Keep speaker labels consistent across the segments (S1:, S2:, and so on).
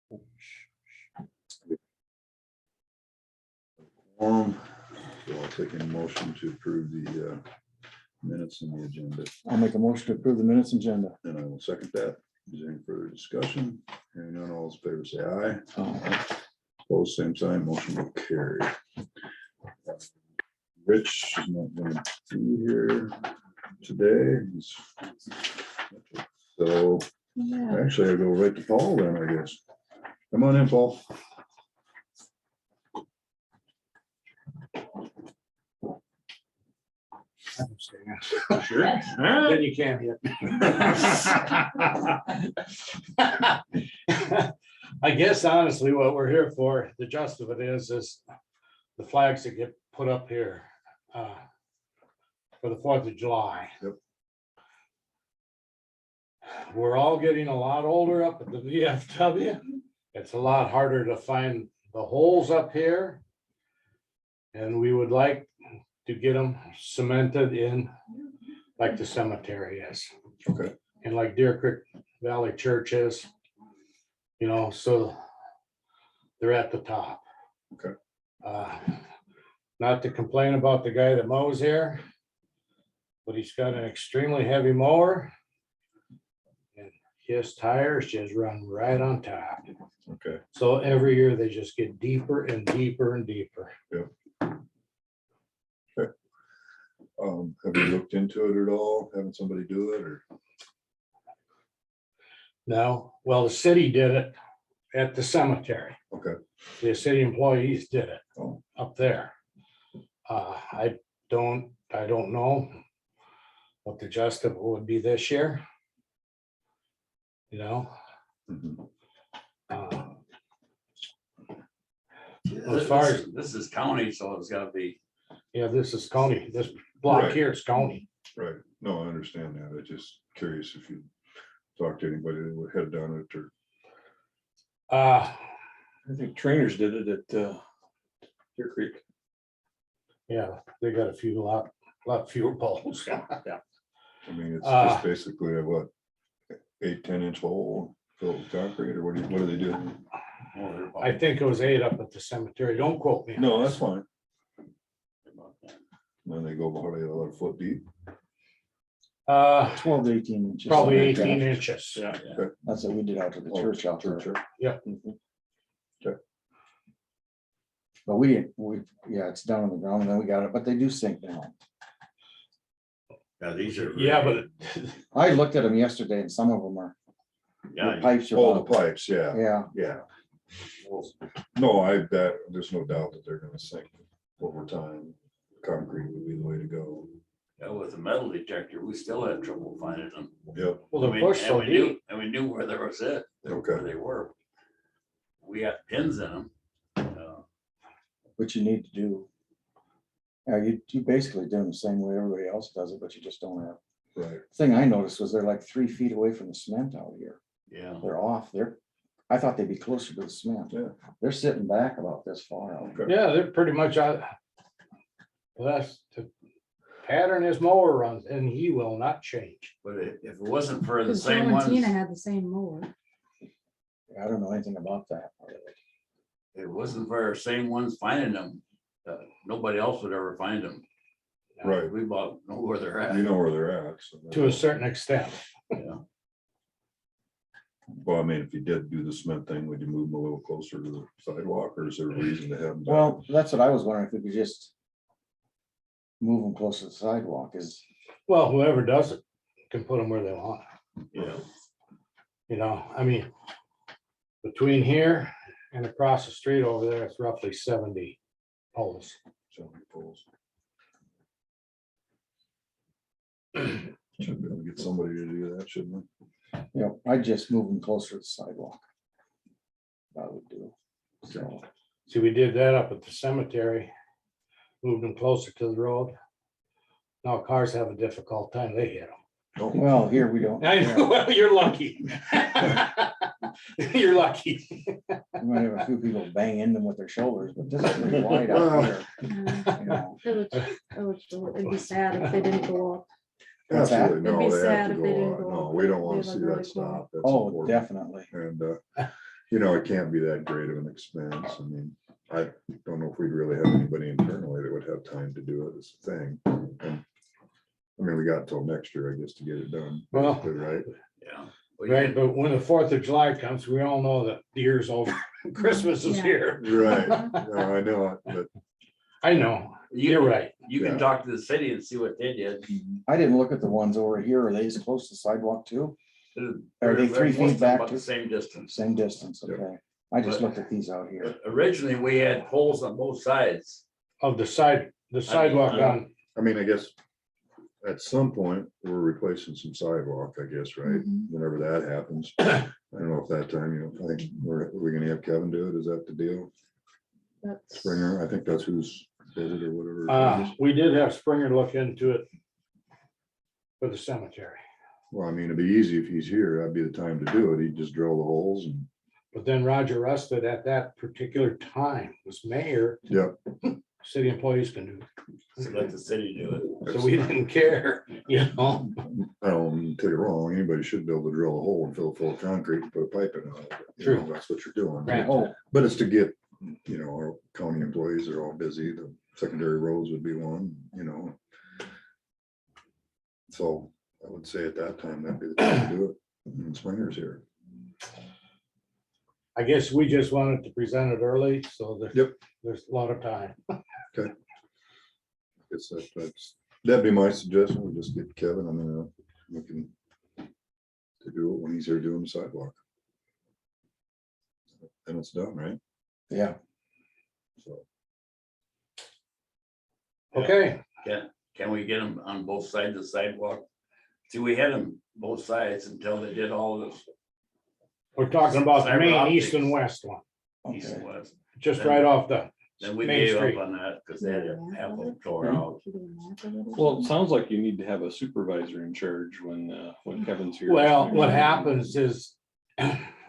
S1: So I'll take a motion to approve the minutes in the agenda,
S2: I'll make a motion to approve the minutes agenda.
S1: and I will second that. Is there any further discussion? Hearing none, all those in favor say aye. Opposed, same sign, motion will carry. Rich is not going to be here today. So actually I go right to Paul then, I guess. Come on in, Paul.
S3: Sure. Then you can't hit. I guess honestly, what we're here for, the gist of it is the flags that get put up here for the 4th of July.
S1: Yep.
S3: We're all getting a lot older up at the VFW. It's a lot harder to find the holes up here. And we would like to get them cemented in like the cemetery is.
S1: Okay.
S3: And like Deer Creek Valley Church is, you know, so they're at the top.
S1: Okay.
S3: Not to complain about the guy that mows here, but he's got an extremely heavy mower. And his tires just run right on top.
S1: Okay.
S3: So every year they just get deeper and deeper and deeper.
S1: Yep. Okay. Have you looked into it at all? Having somebody do it or?
S3: No, well, the city did it at the cemetery.
S1: Okay.
S3: The city employees did it
S1: Oh.
S3: up there. I don't know what the gist of it would be this year. You know,
S1: Mhm.
S3: as far as,
S4: This is county, so it's gotta be.
S3: yeah, this is county, this block
S1: Right.
S3: here is county.
S1: Right. No, I understand that. I'm just curious if you talked to anybody that would head down it or.
S3: Uh,
S5: I think trainers did it at Deer Creek.
S3: yeah, they got a lot fewer poles.
S1: I mean, it's
S3: Uh,
S1: just basically a what, 8-10 inch hole filled with concrete or what do they do?
S3: I think it was 8 up at the cemetery. Don't quote me. on
S1: No,
S3: this.
S1: that's fine. Then they go about a foot deep.
S2: 12 to 18 inches.
S3: Probably
S2: something like that.
S3: 18 inches.
S5: Yeah.
S2: That's what we did out to the
S1: Oh,
S2: church out there.
S1: church,
S2: Mhm.
S1: Okay.
S2: But we didn't, yeah, it's down on the ground and then we got it, but they do sink down.
S4: Yeah, these are.
S3: Yeah, but
S2: I looked at them yesterday and some of them are, the
S4: Yeah,
S2: pipes are.
S1: Oh, the
S2: about-
S1: pipes, yeah,
S2: Yeah,
S1: yeah. No, there's no doubt that they're gonna sink over time. Concrete would be the way to go.
S4: yeah, with a metal detector, we still had trouble finding them.
S1: Yep,
S3: well,
S4: And
S3: the
S4: we-
S3: push so
S4: and we knew-
S3: deep.
S4: And we knew where there was it,
S1: Okay.
S4: where they were. We got pins in them.
S2: what you need to do. Yeah, you basically do them the same way everybody else does it, but you just don't have.
S1: right.
S2: Thing I noticed was they're like 3 feet away from the cement out here.
S4: Yeah,
S2: They're off. I thought they'd be closer to the cement.
S1: Yeah.
S2: They're sitting back about this far out.
S1: Okay.
S3: Yeah, they're pretty much out. That's the pattern his mower runs and he will not change.
S4: but if it wasn't for the
S6: Because Joe
S4: same
S6: and
S4: ones,
S6: Tina
S4: if
S6: had the same mower.
S2: I don't know anything about that.
S4: it wasn't for our same ones finding them, nobody else would ever find them.
S1: Right.
S4: We about know where they're at.
S1: You know where they're at. So
S3: To a certain extent.
S4: Yeah.
S1: Well, I mean, if you did do the cement thing, would you move them a little closer to the sidewalk or is there a reason to have them?
S2: Well, that's what I was wondering, if we could just move them close to the sidewalk is,
S3: Well, whoever does it can put them where they want.
S4: Yeah,
S3: You know, I mean, between here and across the street over there, it's roughly 70 poles.
S1: So many poles. Should be able to get somebody to do that, shouldn't we?
S2: you know, I'd just move them closer to the sidewalk. That would do. So,
S3: See, we did that up at the cemetery, moved them closer to the road. Now cars have a difficult time, they hit them.
S1: Oh,
S2: well, here we don't.
S3: I know, well, you're lucky. You're lucky.
S2: We might have a few people bang in them with their shoulders, but this is pretty wide out here. You know.
S6: It'd be sad if they didn't go up.
S2: What's that?
S1: Absolutely,
S6: It'd be
S1: no, they have
S6: sad
S1: to
S6: if they
S1: go
S6: didn't
S1: on.
S6: go
S1: No,
S6: up.
S1: we don't want
S6: They
S1: to
S6: look
S1: see
S6: really
S1: that
S6: cool.
S1: stop. That's
S2: Oh,
S1: important.
S2: definitely.
S1: And you know, it can't be that great of an expense. I mean, I don't know if we'd really have anybody internally that would have time to do it as a thing. And, I mean, we got until next year, I guess, to get it done.
S3: Well,
S1: basically, right?
S4: Yeah. Well, you
S3: Right,
S4: can-
S3: but when the 4th of July comes, we all know that the year's over, Christmas is
S6: Yeah.
S3: here.
S1: Right, no, I know it, but
S3: I know, you're right.
S4: You
S1: Yeah.
S4: can talk to the city and see what they did.
S2: I didn't look at the ones over here. Are they as close to sidewalk too? Are they
S4: They're
S2: 3
S4: most
S2: feet
S4: of them
S2: back
S4: about
S2: to-
S4: the same distance.
S2: Same distance,
S1: Yep.
S2: okay. I just
S4: But-
S2: looked at these out here.
S4: Originally, we had poles on both sides.
S3: Of the sidewalk on,
S1: I mean, I guess at some point, we're replacing some sidewalk, I guess, right?
S6: Mhm.
S1: Whenever that happens. I don't know if that time, you know, I think we're gonna have Kevin do it. Is that the deal?
S6: That's-
S1: Springer, I think that's who's did it or whatever.
S3: we did have Springer look into it for the cemetery,
S1: Well, I mean, it'd be easy if he's here. That'd be the time to do it. He'd just drill the holes and,
S3: but then Roger Rusted at that particular time was mayor,
S1: yep.
S3: city employees can do
S4: So let the city do it.
S3: it. So we didn't care, you know?
S1: I don't take it wrong. Anybody should be able to drill a hole and fill it full of concrete and put a pipe in it. You know,
S3: True.
S1: that's what you're doing.
S3: Right.
S2: Oh,
S1: But it's to get, you know, our county employees are all busy. The secondary roads would be one, you know. So I would say at that time, that'd be the time to do it. And Springer's here.
S3: I guess we just wanted to present it early, so
S1: Yep.
S3: there's a lot of time.
S1: Guess that'd be my suggestion. We'll just get Kevin, I mean, we can to do it when he's here doing the sidewalk. And it's done, right?
S2: yeah.
S1: So,
S3: Okay,
S4: Can we get them on both sides of the sidewalk? See, we had them both sides until they did all this
S3: we're talking about the
S4: Fiber
S3: main
S4: optics.
S3: east and west one,
S4: east and
S2: Okay.
S4: west.
S3: just right off the,
S4: Then we
S3: Main
S4: gave
S3: Street.
S4: up on that because they had half of them tore out.
S5: Well, it sounds like you need to have a supervisor in charge when Kevin's here.
S3: well, what happens is,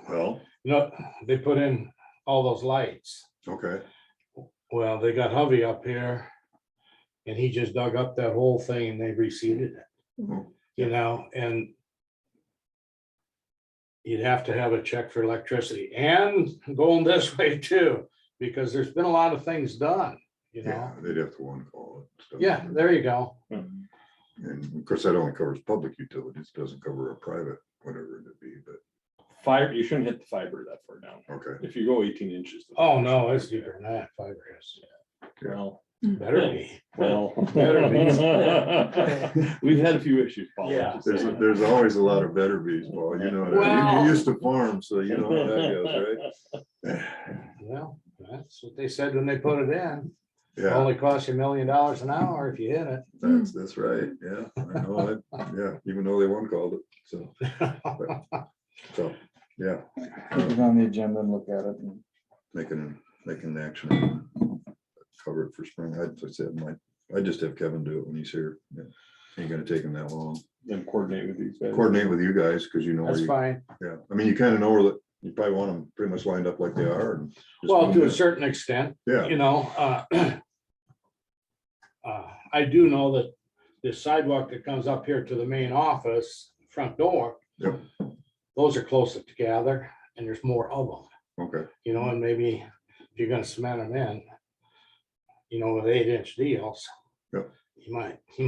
S1: well,
S3: you know, they put in all those lights.
S1: okay,
S3: Well, they got Hovey up here. And he just dug up that whole thing and they reseeded it, you know, and you'd have to have a check for electricity and going this way too, because there's been a lot of things done, you know?
S1: yeah, they'd have to one call it. stuff.
S3: Yeah, there you go.
S1: And of course, that only covers public utilities, doesn't cover a private, whatever it be, but,
S5: Fiber, you shouldn't hit the fiber that far down.
S1: okay.
S5: If you go 18 inches. the
S3: Oh,
S5: fiber
S3: no,
S5: should
S3: it's
S5: be
S3: deeper than that, fiber is.
S5: there. Well,
S3: Better be.
S5: well.
S3: Better
S5: We've had a few issues. Paul.
S3: Yeah.
S1: There's always a lot of better bees, Paul, you know, that.
S3: Well-
S1: You used to farm, so you know how that goes, right?
S3: Well, that's what they said when they put it in.
S1: Yeah,
S3: Only costs you $1 million an hour if you hit it.
S1: that's right, yeah, I know it, yeah, even though they one called it, so. So, yeah,
S2: Put it on the agenda and look at it. And
S1: making an action, cover it for spring, I said, I just have Kevin do it when he's here. Yeah. Ain't gonna take him that long.
S5: Then coordinate with these guys.
S1: Coordinate with you guys, because you know where
S3: That's
S1: you,
S3: fine.
S1: yeah, I mean, you kind of know where that, you probably want them pretty much lined up like they are and. just
S3: Well,
S1: go
S3: to a
S1: in.
S3: certain extent,
S1: Yeah,
S3: you know, I do know that the sidewalk that comes up here to the main office, front door.
S1: Yep.
S3: Those are closer together and there's more of them,
S1: okay,
S3: you know, and maybe if you're gonna cement them in, you know, with 8-inch deals.
S1: Yep.
S3: You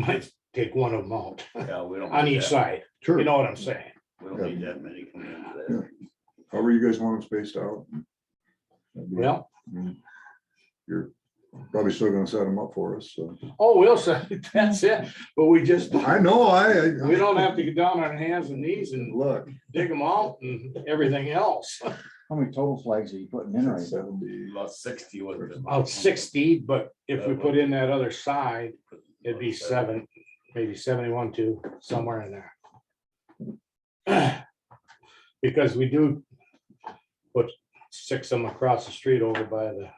S3: might take one of them out
S4: Yeah, we don't.
S3: on
S4: need
S3: each
S4: that.
S3: side,
S1: sure.
S3: you know what I'm saying?
S1: Yeah.
S4: We don't need that many coming into that.
S1: However you guys want them spaced out.
S3: Well,
S1: You're probably still gonna set them up for us, so.
S3: oh, we'll say, that's it, but we just,
S1: I know,
S3: we don't have to get down on our hands and knees and
S1: Look.
S3: dig them out and everything else.
S2: how many total flags are you putting in right now?
S1: 70.
S4: About 60 with them.
S3: About 60, but if we put in that other side, it'd be 7, maybe 71 too, somewhere in there. Because we do put 6 of them across the street over by the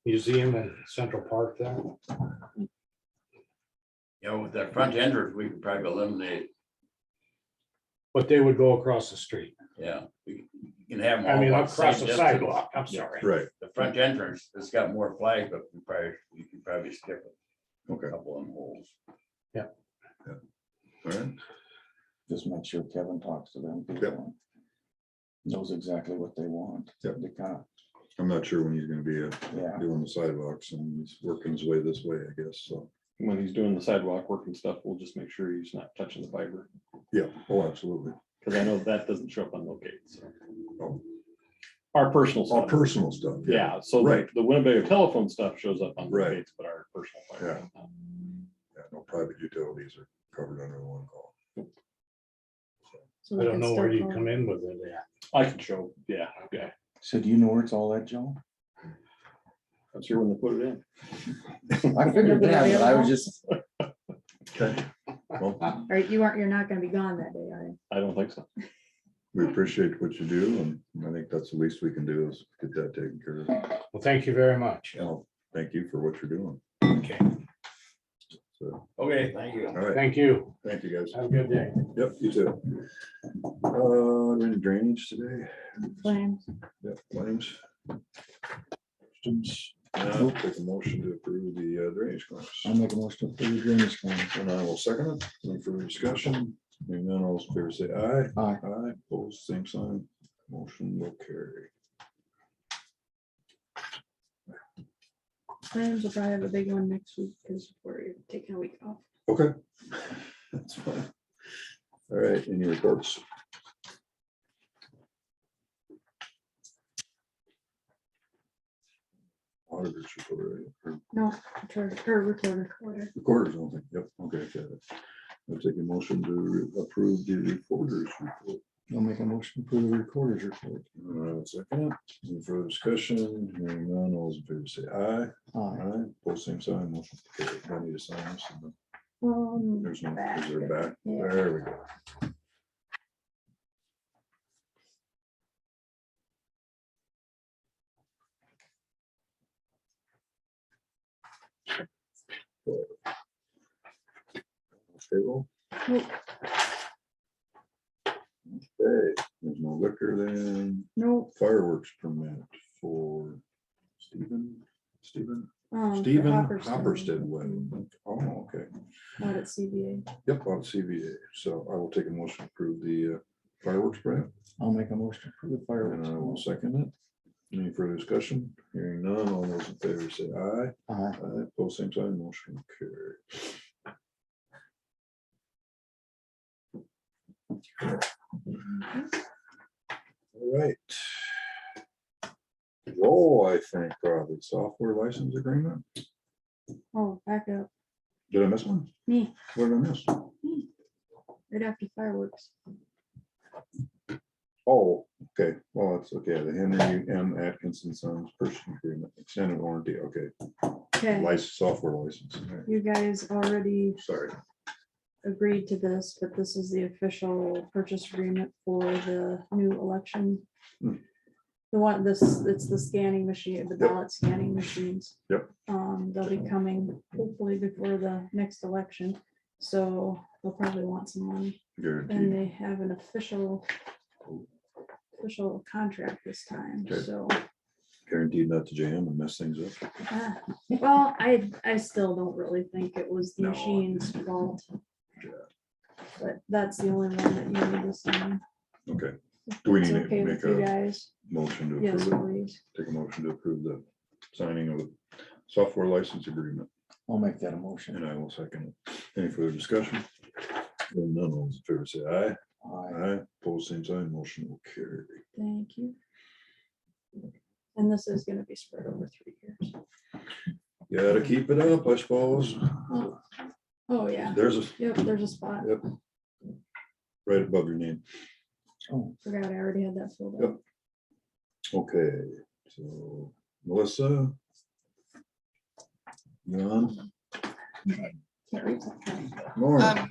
S3: museum and Central Park there.
S4: You know, with that front entrance, we could probably eliminate,
S3: But they would go across the street.
S4: yeah. We can have them.
S3: I
S4: all
S3: mean,
S4: about
S3: across
S4: same
S3: the
S4: distance.
S3: sidewalk, I'm sorry.
S1: Right,
S4: The front entrance, it's got more flags, but you can probably skip
S1: okay,
S4: a couple of them holes.
S1: all right,
S2: Just make sure Kevin talks to them.
S1: Yep.
S2: knows exactly what they want.
S1: Yep.
S2: They kind of,
S1: I'm not sure when he's gonna be
S2: yeah,
S1: doing the sidewalks, and he's working his way this way, I guess, so.
S5: When he's doing the sidewalk work and stuff, we'll just make sure he's not touching the fiber,
S1: Yeah, oh, absolutely.
S5: because I know that doesn't show up on locate, so.
S1: Oh.
S5: Our personal
S1: All
S5: stuff.
S1: personal stuff.
S5: Yeah, so
S1: Right.
S5: the Winnebago telephone stuff shows up on
S1: Right.
S5: locates, but our personal. fiber
S1: Yeah.
S5: does not.
S1: Yeah, no private utilities are covered under one call.
S6: So
S3: I
S6: they
S3: don't
S6: can
S3: know
S6: still
S3: where you
S6: call.
S3: come in with it at.
S5: I can show, yeah, okay.
S2: so do you know where it's all at, Joe?
S5: I'm sure when they put it in.
S2: I figured that, but I was just,
S1: Okay. Well,
S6: Or you're not gonna be gone that day, are you?
S5: I don't think so.
S1: we appreciate what you do, and I think that's the least we can do is get that taken care of.
S3: Well, thank you very much.
S1: Well, thank you for what you're doing.
S3: Okay,
S1: So,
S4: Okay, thank you.
S1: all right,
S3: thank you.
S1: thank you, guys.
S3: Have a good day.
S1: Yep, you too. Any drainage today?
S6: Claims.
S1: Yep, claims. Questions? Now, take a motion to approve the drainage claims.
S2: I'll make a motion for the drainage claims.
S1: And I will second it. Any further discussion? Hearing none, all those in favor say aye.
S2: Aye.
S1: Aye, opposed, same sign. Motion will carry.
S6: Claims will probably have a big one next week because we're taking a week off.
S1: Okay. That's fine. All right, any reports? Auditors report, right? Or
S6: No, recorder.
S1: recorders, I don't think. Yep, okay, got it. I'll take a motion to approve the reporters report.
S2: I'll make a motion for the recorder's report.
S1: Second, any further discussion? Hearing none, all those in favor say aye.
S2: Aye.
S1: Aye, both same sign, motion carried. I need to sign this. and There's no,
S6: Back.
S1: is there a back?
S6: Yeah.
S1: There we go. Payroll.
S6: Nope.
S1: Okay, there's no liquor then.
S6: Nope.
S1: Fireworks permit for Stephen
S6: for
S1: Hopperstead
S6: Hopperstead.
S1: wedding. Oh, okay.
S6: Not at CBA.
S1: Yep, on CVA. So I will take a motion to approve the fireworks permit.
S2: I'll make a motion for the
S1: And
S2: fireworks.
S1: I will second it. Any further discussion? Hearing none, all those in favor say aye.
S2: Aye.
S1: Aye, both same sign, motion carried. All right. Roll, I think, probably software license agreement.
S6: Oh, back up.
S1: Did I miss one?
S6: Me,
S1: What did I miss?
S6: right after fireworks.
S1: Oh, okay. Well, it's okay. The Henry M. Atkinson Sons Purchasing Agreement, extended warranty. Okay.
S6: Okay,
S1: License, software license. All right.
S6: you guys already
S1: Sorry.
S6: agreed to this, but this is the official purchase agreement for the new election.
S1: Hmm.
S6: The one, it's the scanning machine, the
S1: Yep.
S6: ballot scanning machines.
S1: Yep.
S6: They'll be coming hopefully before the next election, so they'll probably want some money. And
S1: Guaranteed.
S6: they have an official contract this time,
S1: Okay.
S6: so.
S1: Guaranteed not to jam and mess things up.
S6: Well, I still don't really think it was the
S1: No.
S6: machine's fault.
S1: Yeah.
S6: But that's the only one that you need to sign.
S1: Okay.
S6: If
S1: Do we
S6: it's
S1: need to
S6: okay
S1: make
S6: with you
S1: a
S6: guys?
S1: motion to
S6: Yes,
S1: approve it?
S6: please.
S1: Take a motion to approve the signing of the software license agreement,
S2: I'll make that a motion.
S1: and I will second it. Any further discussion? Hearing none, all those in favor say aye.
S2: Aye.
S1: Aye, pose same sign, motion will carry.
S6: Thank you. And this is gonna be spread over 3 years.
S1: Gotta keep it up, I suppose.
S6: Oh, yeah.
S1: There's a,
S6: Yep, there's a spot.
S1: yep. Right above your name.
S2: Oh,
S6: Forgot I already had that filled
S1: Yep.
S6: out.
S1: Okay, so Melissa. John,
S6: Can't read that.
S1: Lauren,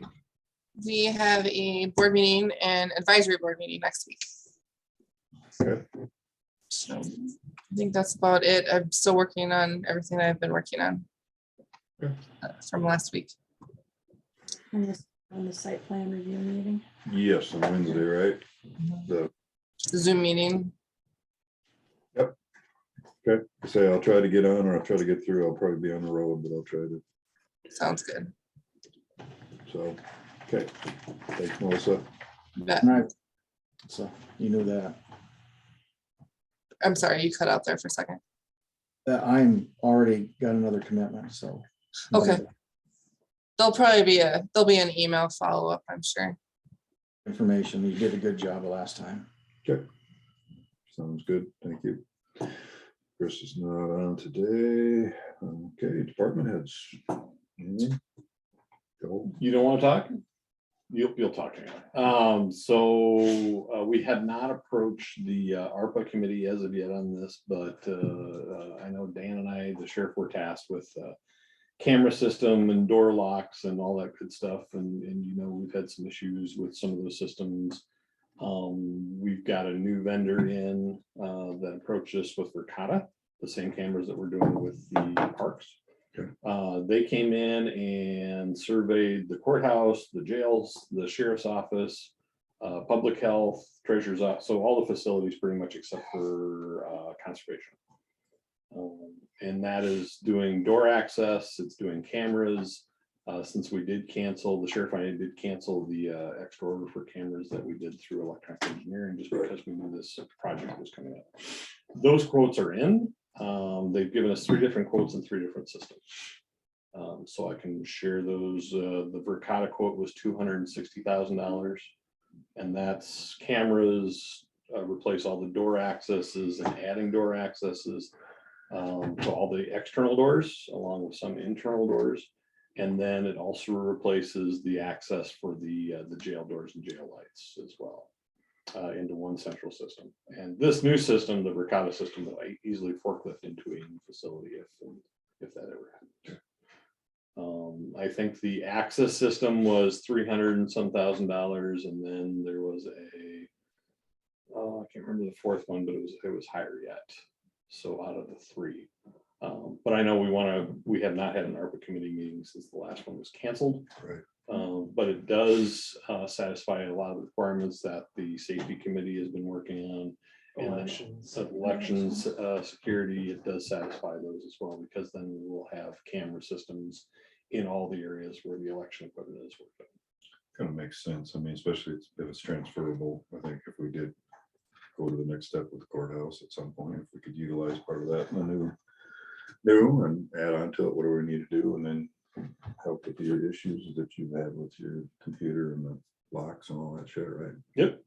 S7: We have a board meeting and advisory board meeting next week.
S1: Okay.
S7: So I think that's about it. I'm still working on everything I've been working on
S1: Okay.
S7: from last week.
S6: On the site plan review meeting.
S1: yes, on Wednesday, right? The,
S7: Zoom meeting.
S1: okay, say I'll try to get on, or I'll try to get through. I'll probably be on the road, but I'll try to,
S7: Sounds good.
S1: so, okay. Thanks, Melissa.
S7: Bet.
S2: all right. So you knew that.
S7: I'm sorry, you cut out there for a second.
S2: I'm already got another commitment, so.
S7: Okay. There'll be an email follow-up, I'm sure.
S2: Information, you did a good job last time.
S1: Okay. Sounds good, thank you. Chris is not on today. Okay, department heads. Anything? Go.
S5: You don't want to talk? You'll talk anyway. So we have not approached the ARPA committee as of yet on this, but I know Dan and I, the sheriff, were tasked with camera system and door locks and all that good stuff. And you know, we've had some issues with some of those systems. We've got a new vendor in that approached us with Verkada, the same cameras that we're doing with the parks.
S1: Okay.
S5: They came in and surveyed the courthouse, the jails, the sheriff's office, public health, treasurer's office, so all the facilities pretty much except for conservation. And that is doing door access, it's doing cameras. Since we did cancel, the sheriff and I did cancel the extra order for cameras that we did through electronic engineering, just because we knew this project was coming up. Those quotes are in. They've given us 3 different quotes and 3 different systems. So I can share those. The Verkada quote was $260,000, and that's cameras, replace all the door accesses and adding door accesses to all the external doors, along with some internal doors. And then it also replaces the access for the jail doors and jail lights as well, into one central system. And this new system, the Verkada system, will easily forklift into a new facility if that ever happens. I think the access system was $300 and some thousand, and then there was I can't remember the 4th one, but it was higher yet. So out of the 3. But I know we have not had an ARPA committee meeting since the last one was canceled.
S1: Right.
S5: But it does satisfy a lot of the requirements that the safety committee has been working on. And elections, security, it does satisfy those as well, because then we will have camera systems in all the areas where the election equipment is working.
S1: Kind of makes sense. I mean, especially if it's transferable. I think if we did go to the next step with the courthouse at some point, if we could utilize part of that in the new and add on to it, what do we need to do, and then help with your issues that you've had with your computer and the locks and all that shit, right?
S5: Yep.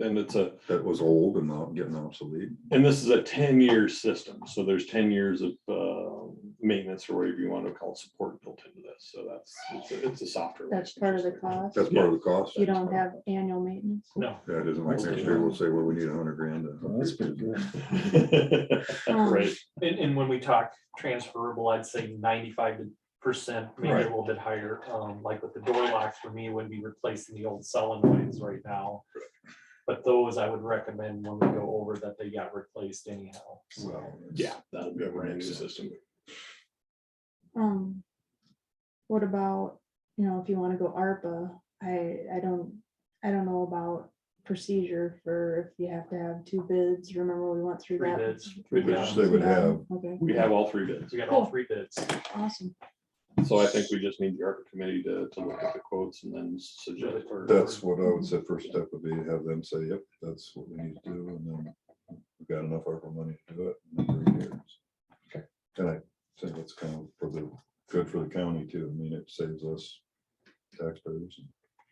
S5: And
S1: That was old and now getting obsolete.
S5: and this is a 10-year system. So there's 10 years of maintenance, or whatever you want to call it, support built into this. So it's a software.
S6: That's part of the cost.
S1: That's part of the cost.
S6: You don't have annual maintenance.
S3: No.
S1: Yeah, it isn't like next year we'll say, well, we need $100,000.
S2: Well, that's pretty good.
S5: Right.
S8: And when we talk transferable, I'd say 95%, maybe
S1: Right.
S8: a little bit higher. Like with the door locks, for me, would be replacing the old solenoids right now. But those I would recommend when we go over that they got replaced anyhow. So
S1: Well,
S5: Yeah, that'll be a
S1: That
S5: brand new
S1: makes sense.
S5: system.
S6: What about, if you want to go ARPA, I don't know about procedure for if you have to have 2 bids. Remember we went through
S8: 3
S6: that.
S8: bids.
S1: Which they would have.
S6: Okay,
S5: We have all 3 bids.
S8: We got all 3 bids.
S6: awesome.
S5: So I think we just need the ARPA committee to look at the quotes and then suggest.
S1: That's what I would say. First step would be to have them say, yep, that's what we need to do. And then we've got enough ARPA money to do it in a number of years.
S5: Okay.
S1: And I think that's kind of good for the county too. I mean, it saves us taxpayers.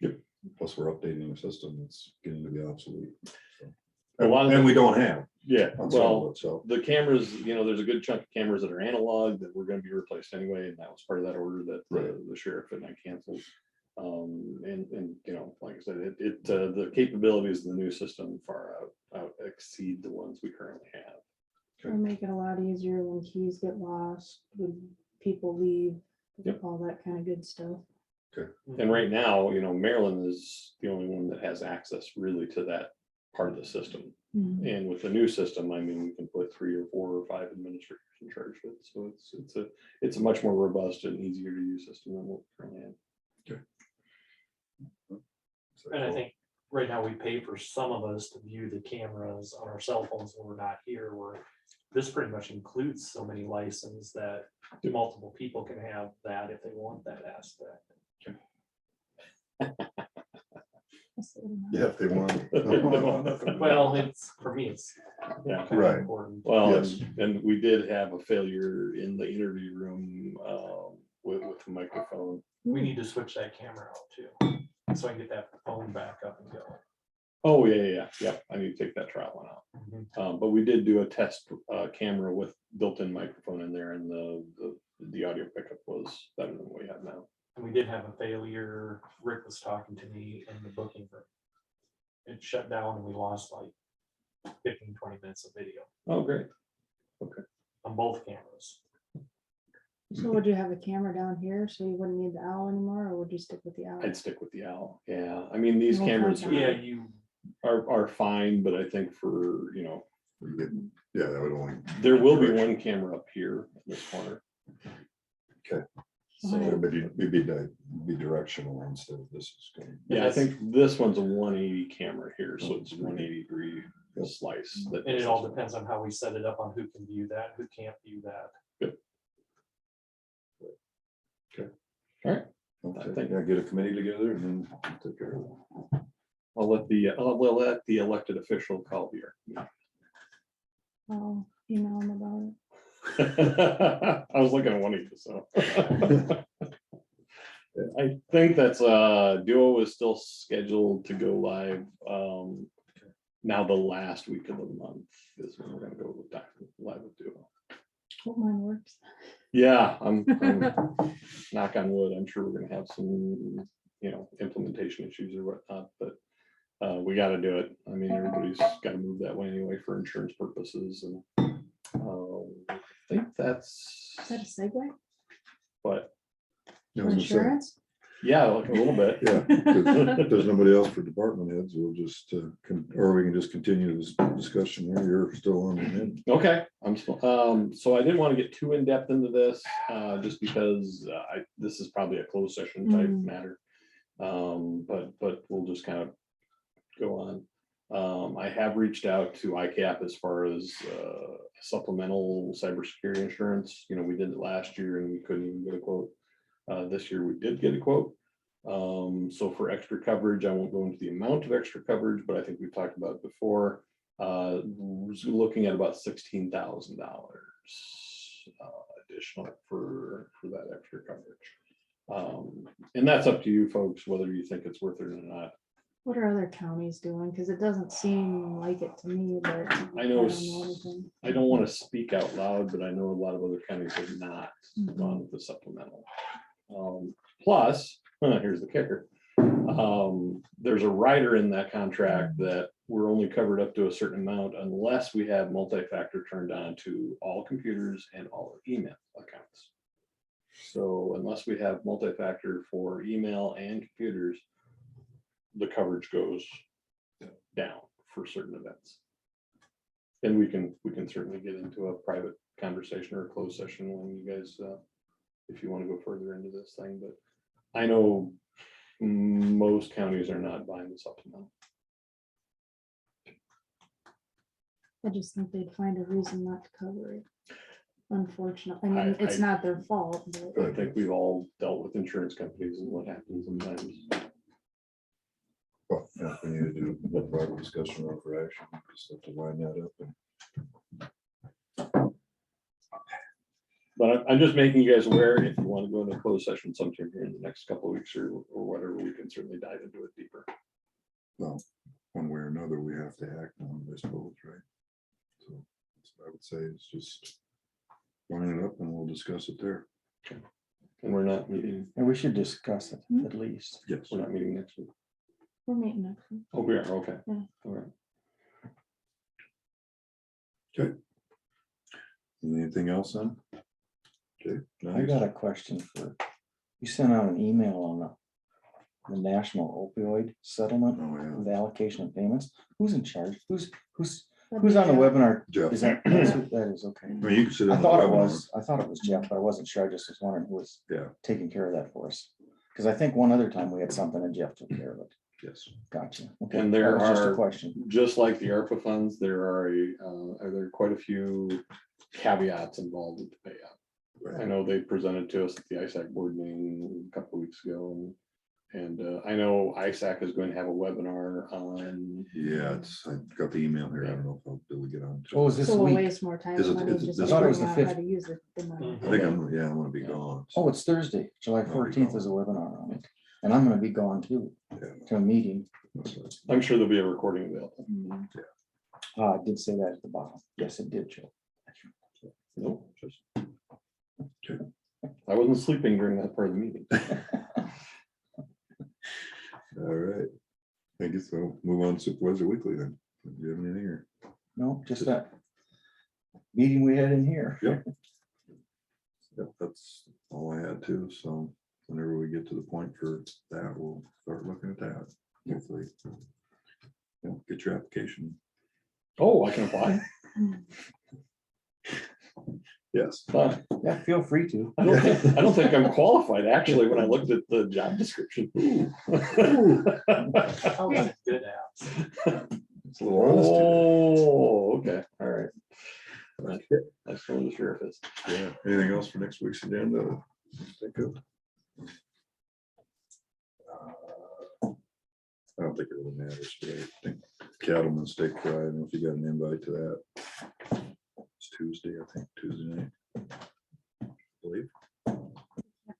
S5: Yep.
S1: Plus we're updating a system that's getting to be obsolete. So.
S5: A lot of
S1: And
S5: them-
S1: we don't have.
S5: Yeah,
S1: on some
S5: well,
S1: of it, so.
S5: the cameras, there's a good chunk of cameras that are analog that were gonna be replaced anyway, and that was part of that order that the sheriff and I canceled. And like I said, the capabilities of the new system far out exceed the ones we currently have.
S6: It'll make it a lot easier when keys get lost, when people leave,
S5: Yep.
S6: all that kind of good stuff.
S5: And right now, Maryland is the only one that has access really to that part of the system.
S6: Mhm.
S5: And with the new system, I mean, we can put 3 or 4 or 5 administrators in charge of it. So it's a much more robust and easier to use system than what we currently have.
S8: And I think right now we pay for some of us to view the cameras on our cell phones when we're not here, where this pretty much includes so many licenses that multiple people can have that if they want that aspect.
S6: That's a little
S1: Yeah, if they want.
S8: Well, it's, for me, me, it's
S5: Yeah.
S8: kind of
S1: Right.
S8: important.
S5: Well,
S1: Yes.
S5: and we did have a failure in the interview room with the microphone.
S8: We need to switch that camera out too, so I can get that phone back up and go.
S5: Oh, yeah. I need to take that trial one out.
S8: Mhm.
S5: But we did do a test camera with built-in microphone in there, and the audio pickup was better than what we have now.
S8: And we did have a failure. Rick was talking to me in the booking room. It shut down and we lost like 15-20 minutes of video
S5: Oh, great.
S8: on both cameras.
S6: So would you have a camera down here so you wouldn't need the owl anymore, or would you stick with the owl?
S5: I'd stick with the owl. Yeah, I mean, these
S6: No
S5: cameras
S6: front
S8: Yeah, you,
S5: are fine, but I think for,
S1: We didn't- Yeah, that would only,
S5: there will be one camera up here in this corner.
S1: Okay.
S5: So,
S1: it'd be directional instead of this is going.
S5: yeah, I think this one's a 180 camera here, so it's 180-degree slice.
S8: and it all depends on how we set it up on who can view that, who can't view that.
S5: I
S1: Okay,
S5: think-
S1: yeah, get a committee together and then take care of it.
S5: we'll let the elected official call here.
S6: I'll email them about it.
S5: I was looking at one of you, so. I think that's Duo is still scheduled to go live. Now the last week of the month is when we're gonna go live with Duo.
S6: Hope mine works.
S5: Yeah, I'm knock on wood. I'm sure we're gonna have some, implementation issues or whatnot, but we gotta do it. I mean, everybody's gotta move that way anyway for insurance purposes, and I think that's
S6: Is that a segue?
S5: what,
S1: Yeah, I
S6: For
S1: was gonna say,
S6: insurance?
S5: yeah, like a little bit.
S1: Yeah, 'cause if there's nobody else for department heads, we'll just, or we can just continue this discussion here. You're still on the end.
S5: Okay, so I didn't want to get too in-depth into this, just because this is probably a closed session type
S6: Mm.
S5: matter. But we'll just kind of go on. I have reached out to ICAP as far as supplemental cybersecurity insurance. We did it last year and we couldn't even get a quote. This year we did get a quote. So for extra coverage, I won't go into the amount of extra coverage, but I think we've talked about it before. Was looking at about $16,000 additional for that extra coverage. And that's up to you folks, whether you think it's worth it or not.
S6: What are other counties doing? Because it doesn't seem like it to me, but
S5: I know
S6: don't know anything.
S5: I don't want to speak out loud, but I know a lot of other counties have not
S6: Mhm.
S5: gone with the supplemental. Plus, here's the kicker. There's a rider in that contract that we're only covered up to a certain amount unless we have multi-factor turned on to all computers and all email accounts. So unless we have multi-factor for email and computers, the coverage goes down for certain events. And we can certainly get into a private conversation or a closed session when you guys, if you want to go further into this thing, but I know most counties are not buying the supplemental.
S6: I just think they'd find a reason not to cover it. Unfortunately, I mean, it's
S5: I-
S6: not their fault, but
S5: I think we've all dealt with insurance companies and what happens sometimes.
S1: Well, yeah, we need to do a private discussion on for action, just have to line that up and.
S5: But I'm just making you guys aware, if you want to go into a closed session sometime here in the next couple of weeks or whatever, we can certainly dive into it deeper.
S1: Well, one way or another, we have to act on it, I suppose, right? So that's what I would say is just line it up and we'll discuss it there.
S5: And we're not meeting,
S2: And we should discuss it
S6: Hmm.
S2: at least.
S1: Yes.
S5: we're not meeting next week.
S6: we're meeting next week.
S5: Oh, we are, okay.
S6: Yeah.
S5: All right.
S1: Okay. Anything else then? Okay.
S2: I got a question for, you sent out an email on the national opioid settlement,
S1: Oh, yeah.
S2: the allocation of payments. Who's in charge? Who's
S6: That'd
S2: on the
S6: be,
S2: webinar?
S1: Jeff,
S2: Is that, that is okay.
S1: I mean, you can sit
S2: I
S1: in the
S2: thought it
S1: webinar.
S2: was Jeff, but I wasn't sure. I just was wondering who was
S1: Yeah,
S2: taking care of that for us. Because I think one other time we had something and Jeff took care of it.
S1: yes.
S2: Gotcha. Okay,
S5: And there
S2: that was just a
S5: are-
S2: question.
S5: Just like the ARPA funds, there are quite a few caveats involved with the payout. I know they presented to us at the ISAC board meeting a couple of weeks ago, and And I know ISAC is going to have a webinar on.
S1: Yeah, I got the email here. I don't know if I'll be able to get on.
S2: Oh, is this
S6: So we'll
S2: week?
S6: waste more time.
S1: Is it-
S6: and money
S1: is it
S6: just
S1: this
S2: week? I thought it was
S6: figuring
S2: the
S6: out how
S2: 5th.
S6: to use the money.
S1: I think I'm, yeah, I'm gonna be gone.
S2: Oh, it's Thursday, July 14th is a webinar on it. And I'm gonna be gone too, to a meeting.
S5: I'm sure there'll be a recording available.
S2: I did say that at the bottom. Yes, it did, Joe.
S5: Nope. I wasn't sleeping during that part of the meeting.
S1: All right. I guess we'll move on to Supervisor Weekly then. Do you have anything here?
S2: No, just that meeting we had in here.
S1: Yep. Yep, that's all I had too. So whenever we get to the point for that, we'll start looking at that. Hopefully. Yeah, get your application.
S5: Oh, I can apply.
S1: Yes.
S2: Yeah, feel free to.
S5: I don't think I'm qualified, actually, when I looked at the job description.
S8: Oh, that's good apps.
S1: It's a little honest today.
S5: Oh, okay, all right.
S1: Okay.
S5: That's from the sheriff is.
S1: Yeah. Anything else for next week's agenda? Think of? I don't think it really matters, but I think Cattleman Steak Fry, I don't know if you got an invite to that. It's Tuesday, I think, Tuesday night. I believe.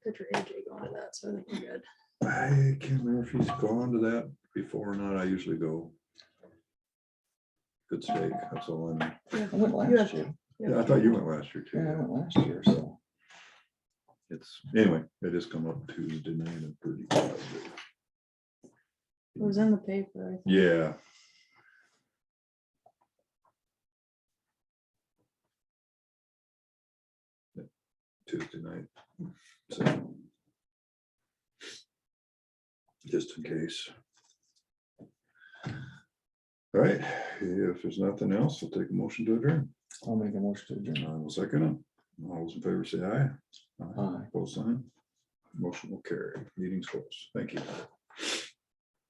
S6: Picture AJ going to that, so I think we're good.
S1: I can't remember if he's gone to that before or not. I usually go. Good steak, that's all I know.
S2: I went last year.
S1: Yeah, I thought you went last year too.
S2: Yeah, I went last year, so.
S1: It's, anyway, it just come up Tuesday night and pretty positive.
S6: It was in the paper, I think.
S1: Yeah. Tuesday night. So. Just in case. All right, if there's nothing else, we'll take a motion to adjourn.
S2: I'll make a motion to adjourn.
S1: I will second it. All those in favor say aye.
S2: Aye.
S1: Both sign. Motion will carry. Meeting's closed. Thank you.